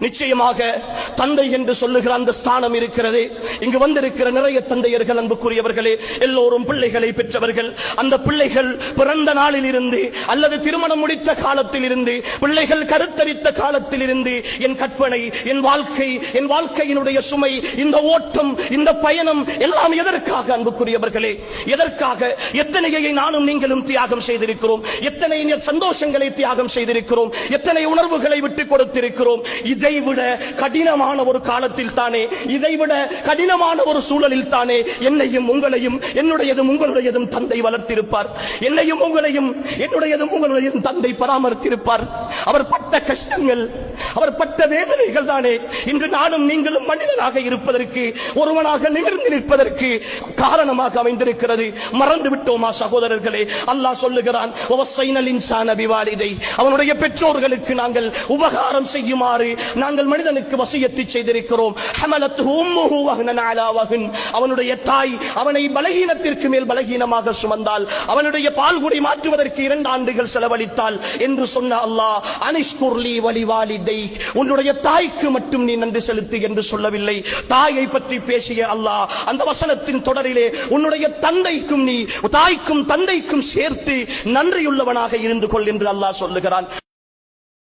நிச்சயமாக தந்தை என்று சொல்லுகிற அந்த ஸ்தானம் இருக்கிறது. இங்கு வந்திருக்கிற நிறைய தந்தையர்கள், அன்புக்குரியவர்களே, எல்லோரும் பிள்ளைகளை பெற்றவர்கள். அந்த பிள்ளைகள் பிறந்த நாளில் இருந்து அல்லது திருமணம் முடித்த காலத்தில் இருந்து, பிள்ளைகள் கருத்தரித்த காலத்தில் இருந்து என் கற்பனை, என் வாழ்க்கையினுடைய சுமை, இந்த ஓட்டம், இந்த பயணம் எல்லாம் எதற்காக அன்புக்குரியவர்களே? எதற்காக? எத்தனையை நானும் நீங்களும் தியாகம் செய்திருக்கிறோம், எத்தனை சந்தோஷங்களை தியாகம் செய்திருக்கிறோம், எத்தனை உணர்வுகளை விட்டுக் கொடுத்திருக்கிறோம். இதைவிட கடினமான ஒரு காலத்தில் தானே, இதைவிட கடினமான ஒரு சூழலில் தானே என்னையும் உங்களையும், என்னுடையதும் உங்களுடையதும் தந்தை வளர்த்திருப்பார். என்னையும் உங்களையும், என்னுடையதும் உங்களுடையதும் தந்தை பராமரித்திருப்பார். அவர் பட்ட கஷ்டங்கள், அவர் பட்ட வேதனைகள் தானே இன்று நானும் நீங்களும் மனிதனாக இருப்பதற்கு, ஒருவனாக நிமிர்ந்து நிற்பதற்கு காரணமாக அமைந்திருக்கிறது. மறந்து விட்டோமா சகோதரர்களே? அல்லாஹ் சொல்லுகிறான், அவனுடைய பெற்றோர்களுக்கு நாங்கள் உபகாரம் செய்யுமாறு நாங்கள் மனிதனுக்கு வசியத்தை செய்திருக்கிறோம். அவனுடைய தாய் அவனை பலகீனத்திற்கு மேல் பலகீனமாக சுமந்தால், அவனுடைய பால்குடி மாற்றுவதற்கு 2 ஆண்டுகள் செலவழித்தால் என்று சொன்ன அல்லாஹ், அனிஷ்குர்லி வலிவாலிதை, உன்னுடைய தாய்க்கு மட்டும் நீ நன்றி செலுத்து என்று சொல்லவில்லை. தாயை பற்றி பேசிய அல்லாஹ் அந்த வசனத்தின் தொடரிலே உன்னுடைய தந்தைக்கும், நீ தாய்க்கும் தந்தைக்கும் சேர்த்து நன்றியுள்ளவனாக இருந்து கொள் என்று அல்லாஹ் சொல்லுகிறான்.